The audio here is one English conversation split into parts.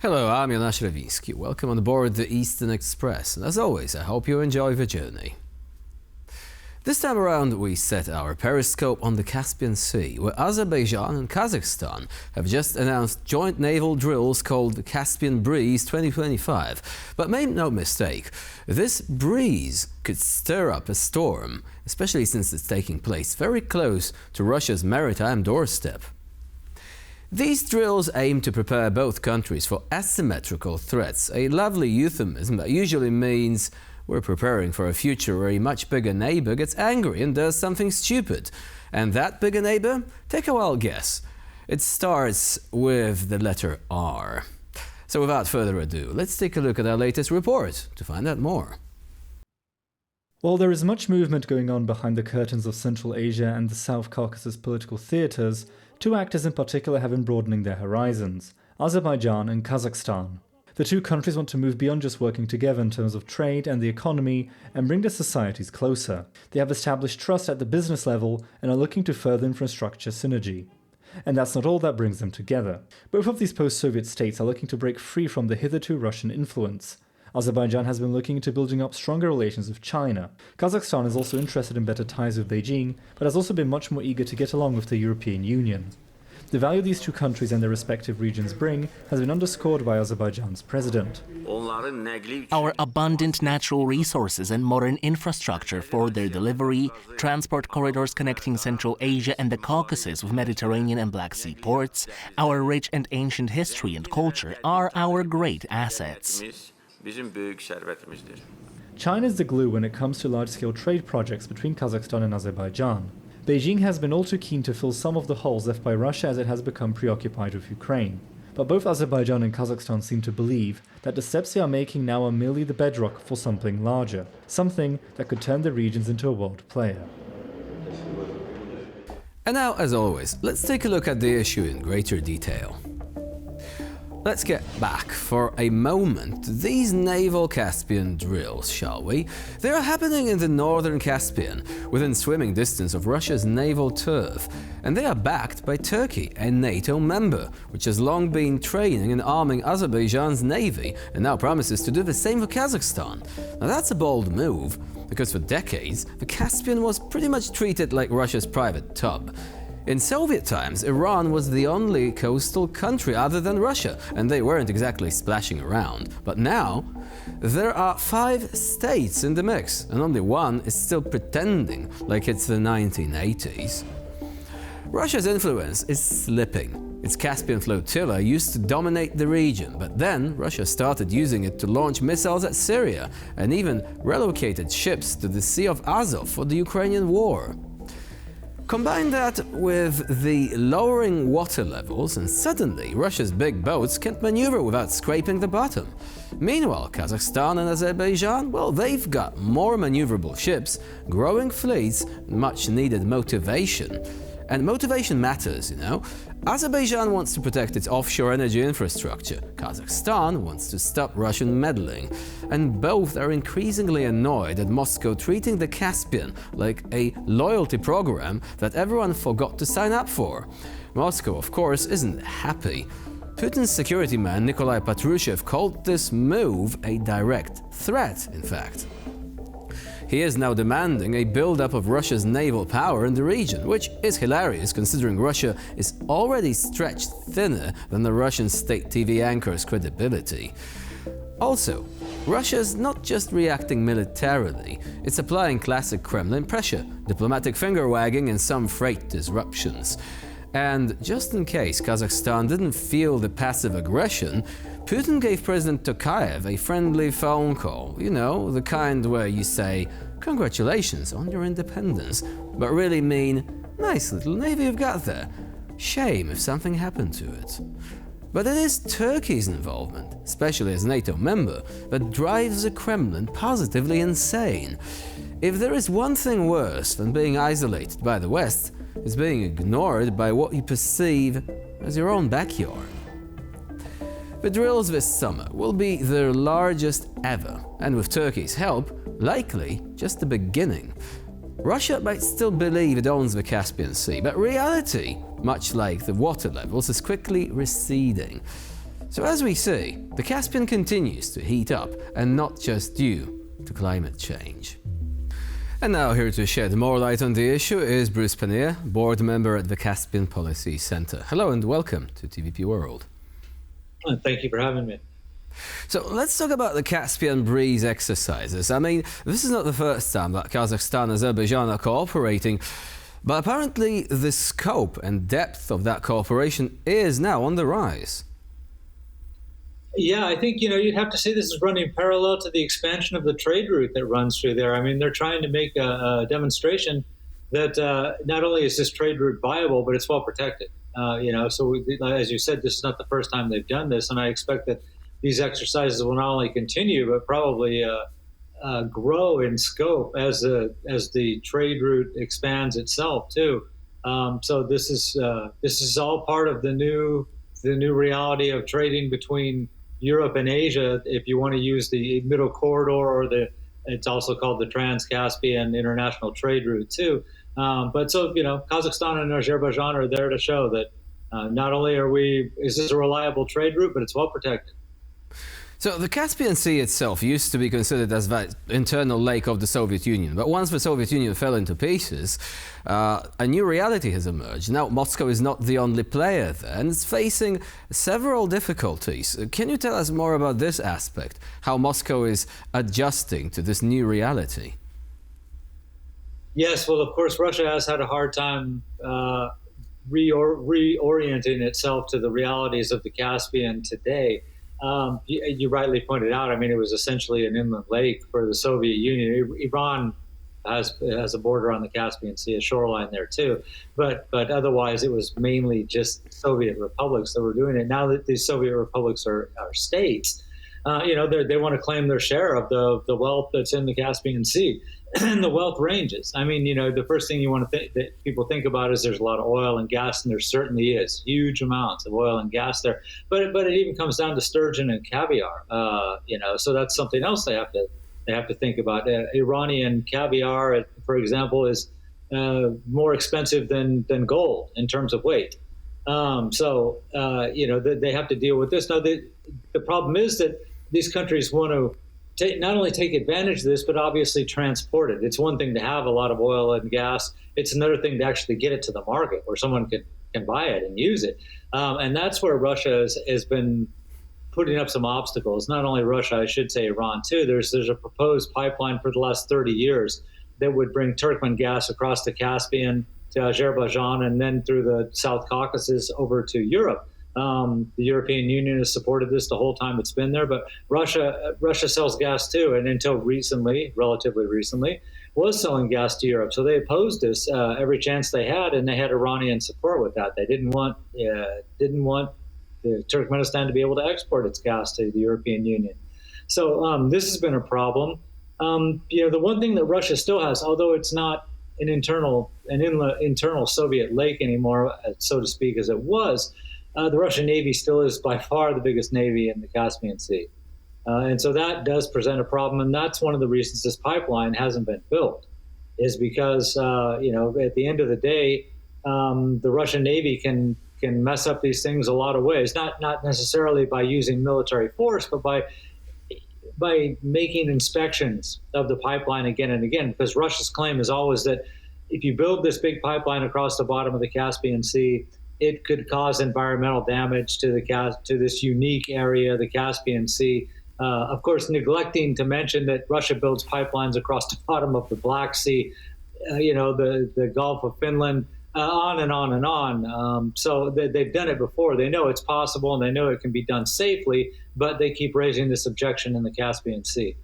Hello, I'm Jonasz Lewiński. Welcome on board the Eastern Express. And as always, I hope you enjoy the journey. This time around, we set our periscope on the Caspian Sea, where Azerbaijan and Kazakhstan have just announced joint naval drills called Caspian Breeze 2025. But make no mistake, this breeze could stir up a storm, especially since it's taking place very close to Russia's maritime doorstep. These drills aim to prepare both countries for asymmetrical threats, a lovely euphemism that usually means we're preparing for a future where a much bigger neighbor gets angry and does something stupid. And that bigger neighbor? Take a wild guess. It starts with the letter R. So without further ado, let's take a look at our latest report to find out more. While there is much movement going on behind the curtains of Central Asia and the South Caucasus political theatres, two actors in particular have been broadening their horizons: Azerbaijan and Kazakhstan. The two countries want to move beyond just working together in terms of trade and the economy and bring their societies closer. They have established trust at the business level and are looking to further infrastructure synergy. And that's not all that brings them together. Both of these post-Soviet states are looking to break free from the hitherto Russian influence. Azerbaijan has been looking into building up stronger relations with China. Kazakhstan is also interested in better ties with Beijing, but has also been much more eager to get along with the European Union. The value these two countries and their respective regions bring has been underscored by Azerbaijan's president. Our abundant natural resources and modern infrastructure for their delivery, transport corridors connecting Central Asia and the Caucasus with Mediterranean and Black Sea ports, our rich and ancient history and culture are our great assets. China is the glue when it comes to large-scale trade projects between Kazakhstan and Azerbaijan. Beijing has been all too keen to fill some of the holes left by Russia as it has become preoccupied with Ukraine. But both Azerbaijan and Kazakhstan seem to believe that the steps they are making now are merely the bedrock for something larger, something that could turn the regions into a world player. And now, as always, let's take a look at the issue in greater detail. Let's get back for a moment to these Naval Caspian drills, shall we? They are happening in the northern Caspian, within swimming distance of Russia's naval turf, and they are backed by Turkey, a NATO member, which has long been training and arming Azerbaijan's navy and now promises to do the same for Kazakhstan. Now that's a bold move, because for decades the Caspian was pretty much treated like Russia's private tub. In Soviet times, Iran was the only coastal country other than Russia, and they weren't exactly splashing around. But now, there are 5 states in the mix, and only one is still pretending like it's the 1980s. Russia's influence is slipping. Its Caspian flotilla used to dominate the region, but then Russia started using it to launch missiles at Syria, and even relocated ships to the Sea of Azov for the Ukrainian war. Combine that with the lowering water levels and suddenly Russia's big boats can't maneuver without scraping the bottom. Meanwhile, Kazakhstan and Azerbaijan, well, they've got more maneuverable ships, growing fleets, much needed motivation. And motivation matters, you know. Azerbaijan wants to protect its offshore energy infrastructure. Kazakhstan wants to stop Russian meddling. And both are increasingly annoyed at Moscow treating the Caspian like a loyalty program that everyone forgot to sign up for. Moscow, of course, isn't happy. Putin's security man Nikolai Patrushev called this move a direct threat, in fact. He is now demanding a build-up of Russia's naval power in the region, which is hilarious considering Russia is already stretched thinner than the Russian state TV anchor's credibility. Also, Russia's not just reacting militarily, it's applying classic Kremlin pressure, diplomatic finger-wagging and some freight disruptions. And just in case Kazakhstan didn't feel the passive aggression, Putin gave President Tokayev a friendly phone call, you know, the kind where you say, "Congratulations on your independence," but really mean, "Nice little navy you've got there. Shame if something happened to it." But it is Turkey's involvement, especially as NATO member, that drives the Kremlin positively insane. If there is one thing worse than being isolated by the West, it's being ignored by what you perceive as your own backyard. The drills this summer will be their largest ever, and with Turkey's help, likely just the beginning. Russia might still believe it owns the Caspian Sea, but reality, much like the water levels, is quickly receding. So as we see, the Caspian continues to heat up, and not just due to climate change. And now here to shed more light on the issue is Bruce Pannier, board member at the Caspian Policy Center. Hello and welcome to TVP World. Thank you for having me. So let's talk about the Caspian Breeze exercises. I mean, this is not the first time that Kazakhstan and Azerbaijan are cooperating, but apparently the scope and depth of that cooperation is now on the rise. Yeah, I think, you'd have to say this is running parallel to the expansion of the trade route that runs through there. I mean, they're trying to make a demonstration that not only is this trade route viable, but it's well protected. As you said, this is not the first time they've done this, and I expect that these exercises will not only continue, but probably grow in scope as the trade route expands itself too. So this is all part of the new reality of trading between Europe and Asia. If you want to use the middle corridor, or it's also called the Trans-Caspian International Trade Route too. Kazakhstan and Azerbaijan are there to show that not only is this a reliable trade route, but it's well protected. So the Caspian Sea itself used to be considered as the internal lake of the Soviet Union, but once the Soviet Union fell into pieces, a new reality has emerged. Now Moscow is not the only player there, and it's facing several difficulties. Can you tell us more about this aspect, how Moscow is adjusting to this new reality? Yes, well, of course, Russia has had a hard time reorienting itself to the realities of the Caspian today. You rightly pointed out, I mean, it was essentially an inland lake for the Soviet Union. Iran has a border on the Caspian Sea, a shoreline there too. But otherwise, it was mainly just Soviet republics that were doing it. Now that these Soviet republics are states, they want to claim their share of the wealth that's in the Caspian Sea. And the wealth ranges. I mean, the first thing you want to think that people think about is there's a lot of oil and gas, and there certainly is huge amounts of oil and gas there. But it even comes down to sturgeon and caviar. So that's something else they have to think about. Iranian caviar, for example, is more expensive than gold in terms of weight. They have to deal with this. Now, the problem is that these countries want to not only take advantage of this, but obviously transport it. It's one thing to have a lot of oil and gas. It's another thing to actually get it to the market where someone can buy it and use it. And that's where Russia has been putting up some obstacles. Not only Russia, I should say Iran too. There's a proposed pipeline for the last 30 years that would bring Turkmen gas across the Caspian to Azerbaijan and then through the South Caucasus over to Europe. The European Union has supported this the whole time it's been there, but Russia sells gas too, and until relatively recently, was selling gas to Europe. So they opposed this every chance they had, and they had Iranian support with that. They didn't want the Turkmenistan to be able to export its gas to the European Union. So this has been a problem. The one thing that Russia still has, although it's not an internal Soviet lake anymore, so to speak, as it was. The Russian Navy still is by far the biggest Navy in the Caspian Sea. And so that does present a problem. And that's one of the reasons this pipeline hasn't been built, is because, at the end of the day, the Russian Navy can mess up these things a lot of ways, not necessarily by using military force, but by making inspections of the pipeline again and again, because Russia's claim is always that if you build this big pipeline across the bottom of the Caspian Sea, it could cause environmental damage to this unique area, the Caspian Sea. Of course, neglecting to mention that Russia builds pipelines across the bottom of the Black Sea, the Gulf of Finland, on and on and on. So they've done it before. They know it's possible, and they know it can be done safely, but they keep raising this objection in the Caspian Sea.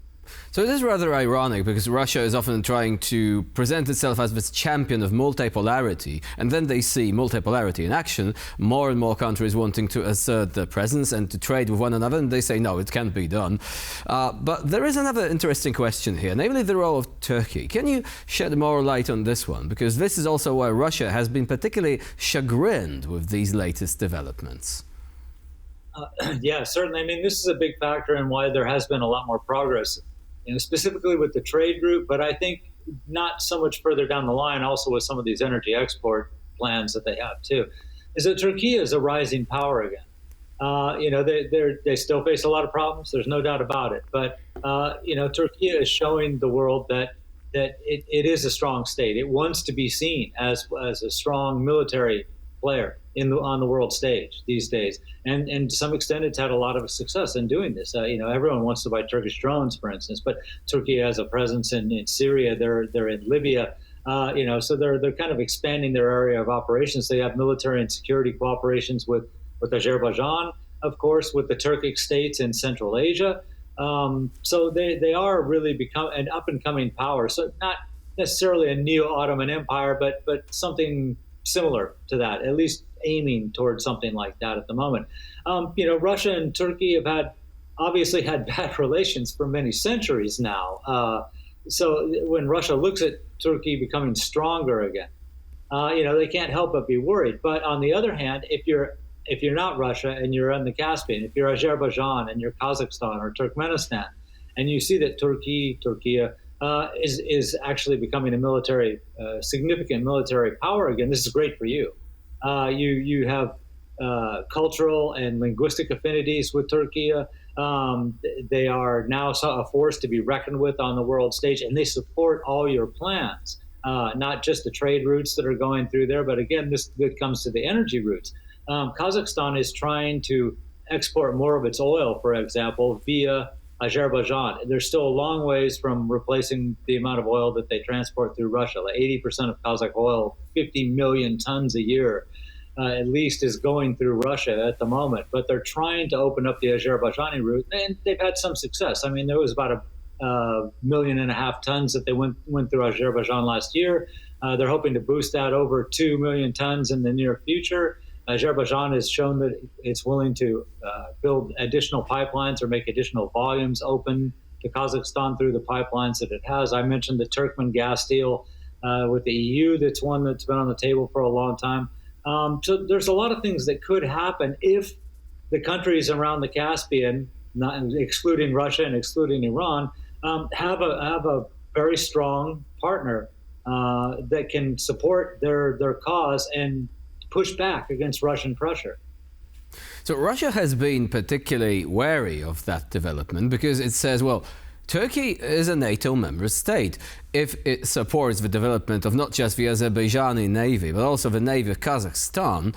So it is rather ironic, because Russia is often trying to present itself as this champion of multipolarity, and then they see multipolarity in action, more and more countries wanting to assert their presence and to trade with one another, and they say, no, it can't be done. But there is another interesting question here, namely the role of Turkey. Can you shed more light on this one? Because this is also where Russia has been particularly chagrined with these latest developments. Yeah, certainly. I mean, this is a big factor in why there has been a lot more progress, specifically with the trade route, but I think not so much further down the line, also with some of these energy export plans that they have too, is that Turkey is a rising power again. they still face a lot of problems. There's no doubt about it. But Turkey is showing the world that it is a strong state. It wants to be seen as a strong military player on the world stage these days, and to some extent, it's had a lot of success in doing this. Everyone wants to buy Turkish drones, for instance, but Turkey has a presence in Syria. They're in Libya. So they're kind of expanding their area of operations. They have military and security cooperations with Azerbaijan, of course, with the Turkic states in Central Asia. So they are really become an up-and-coming power. So not necessarily a neo-Ottoman empire, but something similar to that, at least aiming towards something like that at the moment. Russia and Turkey have obviously had bad relations for many centuries now. So when Russia looks at Turkey becoming stronger again, they can't help but be worried. But on the other hand, if you're not Russia and you're in the Caspian, if you're Azerbaijan and you're Kazakhstan or Turkmenistan, and you see that Turkey is actually becoming a significant military power again, this is great for you. You have cultural and linguistic affinities with Turkey. They are now a force to be reckoned with on the world stage, and they support all your plans, not just the trade routes that are going through there, but again, this comes to the energy routes. Kazakhstan is trying to export more of its oil, for example, via Azerbaijan. They're still a long ways from replacing the amount of oil that they transport through Russia. Like 80% of Kazakh oil, 50 million tons a year, at least, is going through Russia at the moment. But they're trying to open up the Azerbaijani route, and they've had some success. I mean, there was about 1.5 million tons that they went through Azerbaijan last year. They're hoping to boost that over 2 million tons in the near future. Azerbaijan has shown that it's willing to build additional pipelines or make additional volumes open to Kazakhstan through the pipelines that it has. I mentioned the Turkmen gas deal with the EU. That's one that's been on the table for a long time. So there's a lot of things that could happen if the countries around the Caspian, excluding Russia and excluding Iran, have a very strong partner that can support their cause and push back against Russian pressure. So Russia has been particularly wary of that development because it says, well, Turkey is a NATO member state. If it supports the development of not just the Azerbaijani navy, but also the navy of Kazakhstan,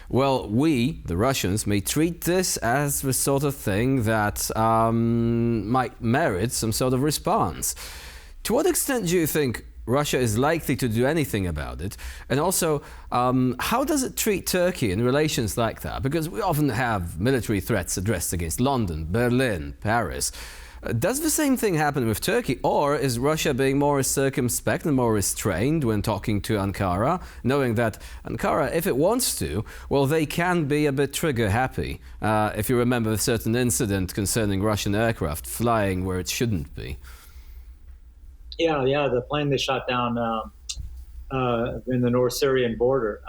well, we, the Russians, may treat this as the sort of thing that might merit some sort of response. To what extent do you think Russia is likely to do anything about it? And also, how does it treat Turkey in relations like that? Because we often have military threats addressed against London, Berlin, Paris. Does the same thing happen with Turkey, or is Russia being more circumspect and more restrained when talking to Ankara, knowing that Ankara, if it wants to, well, they can be a bit trigger-happy, if you remember a certain incident concerning Russian aircraft flying where it shouldn't be? Yeah, the plane they shot down in the North Syrian border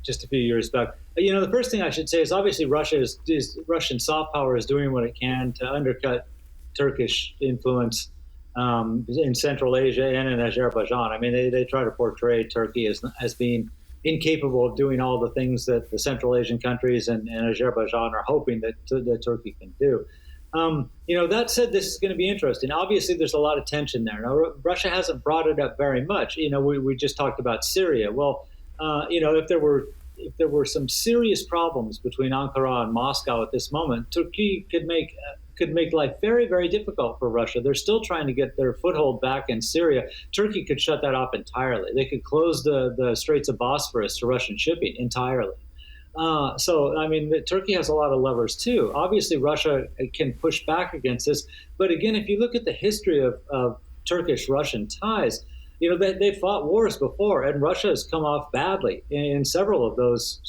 just a few years back. The first thing I should say is obviously Russian soft power is doing what it can to undercut Turkish influence in Central Asia and in Azerbaijan. I mean, they try to portray Turkey as being incapable of doing all the things that the Central Asian countries and Azerbaijan are hoping that Turkey can do. That said, this is going to be interesting. Obviously, there's a lot of tension there. Now, Russia hasn't brought it up very much. We just talked about Syria. Well, if there were some serious problems between Ankara and Moscow at this moment, Turkey could make life very, very difficult for Russia. They're still trying to get their foothold back in Syria. Turkey could shut that off entirely. They could close the Straits of Bosphorus to Russian shipping entirely. Turkey has a lot of levers too. Obviously, Russia can push back against this. But again, if you look at the history of Turkish-Russian ties, they fought wars before, and Russia has come off badly in several of those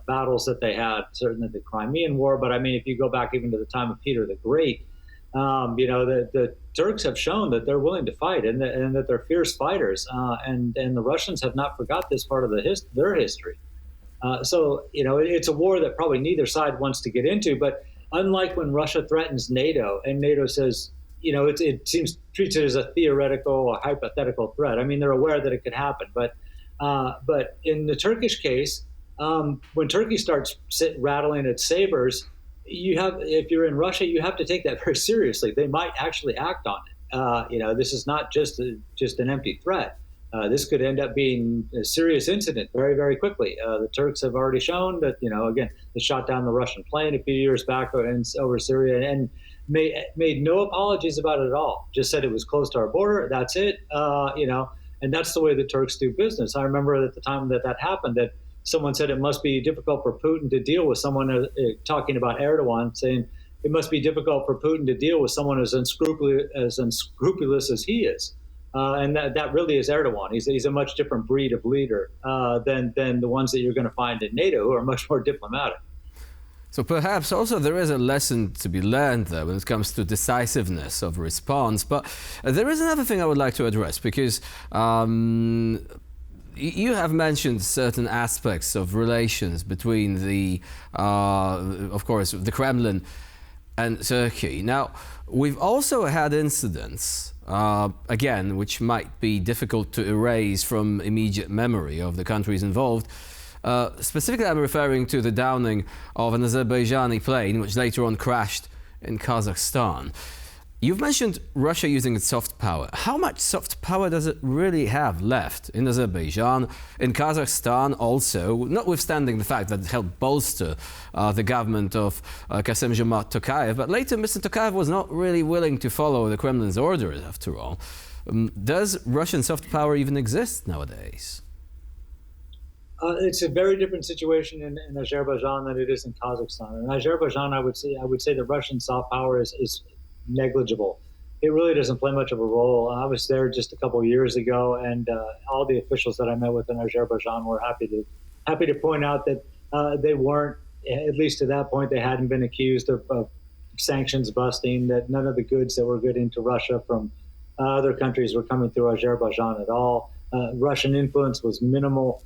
battles that they had. Certainly the Crimean War, but I mean, if you go back even to the time of Peter the Great, the Turks have shown that they're willing to fight and that they're fierce fighters, and the Russians have not forgot this part of their history. It's a war that probably neither side wants to get into. But unlike when Russia threatens NATO and NATO says, it treats it as a theoretical or hypothetical threat. I mean, they're aware that it could happen. But in the Turkish case, When Turkey starts rattling its sabers, if you're in Russia, you have to take that very seriously. They might actually act on it. This is not just an empty threat. This could end up being a serious incident very, very quickly. The Turks have already shown that, again, they shot down the Russian plane a few years back over Syria and made no apologies about it at all. Just said it was close to our border. That's it. And that's the way the Turks do business. I remember at the time that happened that someone said it must be difficult for Putin to deal with someone talking about Erdogan, saying it must be difficult for Putin to deal with someone as unscrupulous as he is. And that really is Erdogan. He's a much different breed of leader than the ones that you're going to find in NATO, who are much more diplomatic. So perhaps also there is a lesson to be learned there when it comes to decisiveness of response. But there is another thing I would like to address, because you have mentioned certain aspects of relations between of course, the Kremlin and Turkey. Now, we've also had incidents, again, which might be difficult to erase from immediate memory of the countries involved. Specifically, I'm referring to the downing of an Azerbaijani plane, which later on crashed in Kazakhstan. You've mentioned Russia using its soft power. How much soft power does it really have left in Azerbaijan, in Kazakhstan also, notwithstanding the fact that it helped bolster the government of Kassym-Jomart Tokayev, but later Mr. Tokayev was not really willing to follow the Kremlin's orders after all. Does Russian soft power even exist nowadays? It's a very different situation in Azerbaijan than it is in Kazakhstan. In Azerbaijan, I would say the Russian soft power is negligible. It really doesn't play much of a role. I was there just a couple of years ago, and all the officials that I met with in Azerbaijan were happy to point out that they weren't, at least to that point, they hadn't been accused of sanctions busting, that none of the goods that were getting to Russia from other countries were coming through Azerbaijan at all. Russian influence was minimal.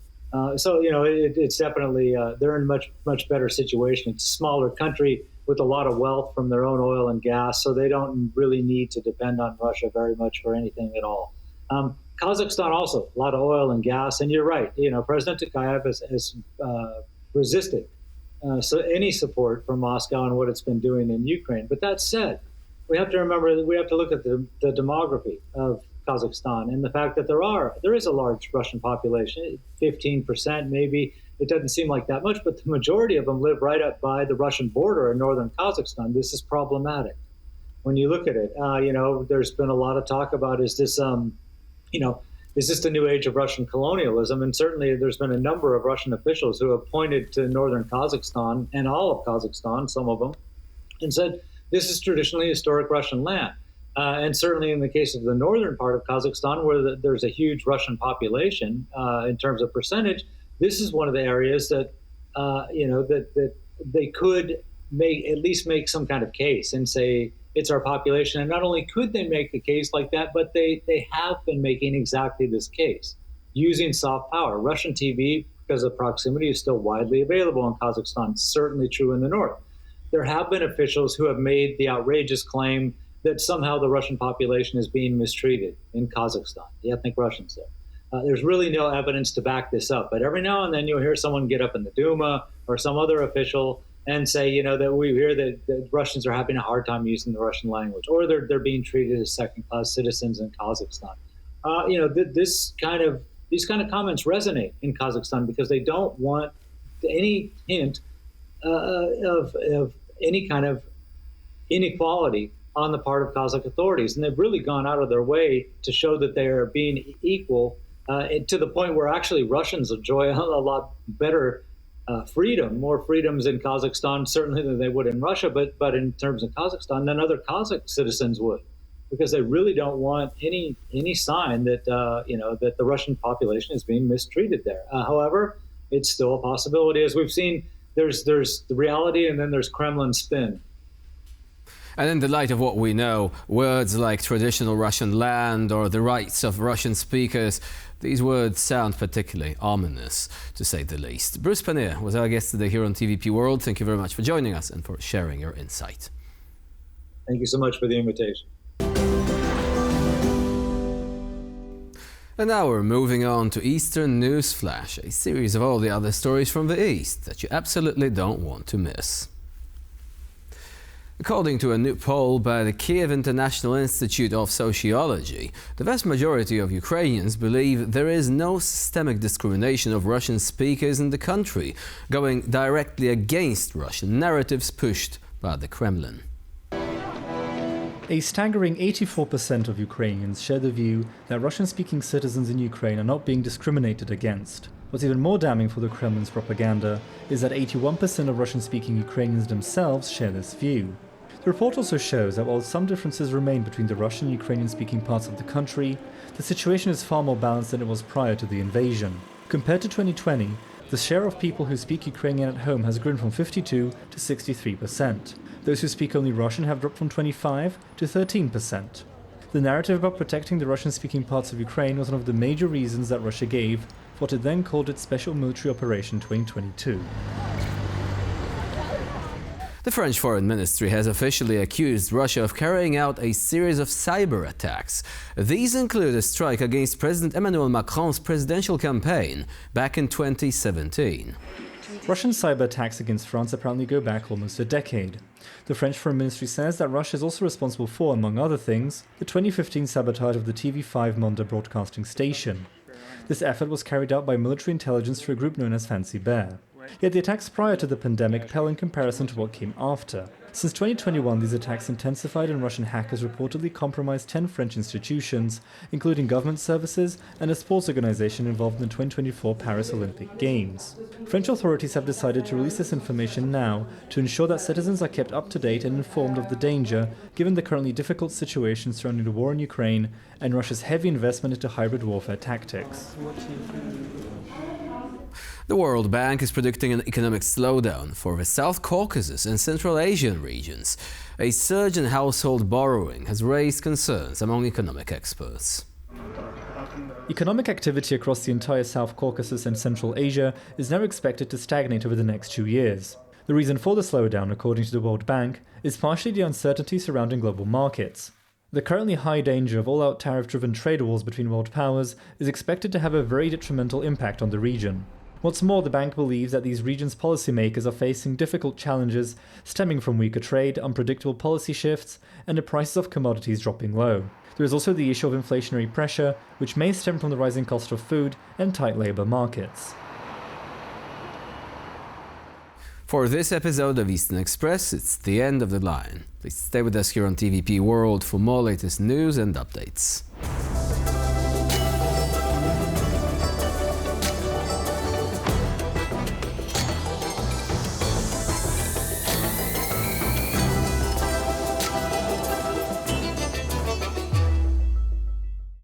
So, it's definitely, they're in a much better situation. It's a smaller country with a lot of wealth from their own oil and gas, so they don't really need to depend on Russia very much for anything at all. Kazakhstan also, a lot of oil and gas, and you're right, President Tokayev has resisted any support from Moscow and what it's been doing in Ukraine. But that said, we have to remember that we have to look at the demography of Kazakhstan and the fact that there is a large Russian population, 15% maybe. It doesn't seem like that much, but the majority of them live right up by the Russian border in northern Kazakhstan. This is problematic. When you look at it, there's been a lot of talk about, is this the new age of Russian colonialism? And certainly there's been a number of Russian officials who have pointed to northern Kazakhstan and all of Kazakhstan, some of them, and said, this is traditionally historic Russian land. And certainly in the case of the northern part of Kazakhstan, where there's a huge Russian population in terms of percentage, this is one of the areas that, that they could at least make some kind of case and say it's our population. And not only could they make a case like that, but they have been making exactly this case using soft power. Russian TV, because of proximity, is still widely available in Kazakhstan, certainly true in the north. There have been officials who have made the outrageous claim that somehow the Russian population is being mistreated in Kazakhstan, the ethnic Russians there. There's really no evidence to back this up, but every now and then you'll hear someone get up in the Duma or some other official and say, that we hear that Russians are having a hard time using the Russian language, or they're being treated as second-class citizens in Kazakhstan. These kind of comments resonate in Kazakhstan because they don't want any hint of any kind of inequality on the part of Kazakh authorities, and they've really gone out of their way to show that they are being equal. To the point where actually Russians enjoy a lot better freedom, more freedoms in Kazakhstan, certainly than they would in Russia, but in terms of Kazakhstan, than other Kazakh citizens would, because they really don't want any sign that that the Russian population is being mistreated there. However, it's still a possibility. As we've seen, there's the reality, and then there's Kremlin spin. And in the light of what we know, words like traditional Russian land or the rights of Russian speakers, these words sound particularly ominous, to say the least. Bruce Pannier was our guest today here on TVP World. Thank you very much for joining us and for sharing your insight. Thank you so much for the invitation. And now we're moving on to Eastern Newsflash, a series of all the other stories from the East that you absolutely don't want to miss. According to a new poll by the Kiev International Institute of Sociology, the vast majority of Ukrainians believe there is no systemic discrimination of Russian speakers in the country, going directly against Russian narratives pushed by the Kremlin. A staggering 84% of Ukrainians share the view that Russian-speaking citizens in Ukraine are not being discriminated against. What's even more damning for the Kremlin's propaganda is that 81% of Russian-speaking Ukrainians themselves share this view. The report also shows that while some differences remain between the Russian and Ukrainian-speaking parts of the country, the situation is far more balanced than it was prior to the invasion. Compared to 2020, the share of people who speak Ukrainian at home has grown from 52 to 63%. Those who speak only Russian have dropped from 25 to 13%. The narrative about protecting the Russian-speaking parts of Ukraine was one of the major reasons that Russia gave for what it then called its Special Military Operation 2022. The French Foreign Ministry has officially accused Russia of carrying out a series of cyber attacks. These include a strike against President Emmanuel Macron's presidential campaign back in 2017. Russian cyber attacks against France apparently go back almost a decade. The French Foreign Ministry says that Russia is also responsible for, among other things, the 2015 sabotage of the TV5 Monde broadcasting station. This effort was carried out by military intelligence through a group known as Fancy Bear. Yet the attacks prior to the pandemic pale in comparison to what came after. Since 2021, these attacks intensified and Russian hackers reportedly compromised 10 French institutions, including government services and a sports organization involved in the 2024 Paris Olympic Games. French authorities have decided to release this information now to ensure that citizens are kept up to date and informed of the danger, given the currently difficult situation surrounding the war in Ukraine and Russia's heavy investment into hybrid warfare tactics. The World Bank is predicting an economic slowdown for the South Caucasus and Central Asian regions. A surge in household borrowing has raised concerns among economic experts. Economic activity across the entire South Caucasus and Central Asia is now expected to stagnate over the next 2 years. The reason for the slowdown, according to the World Bank, is partially the uncertainty surrounding global markets. The currently high danger of all-out tariff-driven trade wars between world powers is expected to have a very detrimental impact on the region. What's more, the bank believes that these regions' policymakers are facing difficult challenges stemming from weaker trade, unpredictable policy shifts, and the prices of commodities dropping low. There is also the issue of inflationary pressure, which may stem from the rising cost of food and tight labor markets. For this episode of Eastern Express, it's the end of the line. Please stay with us here on TVP World for more latest news and updates.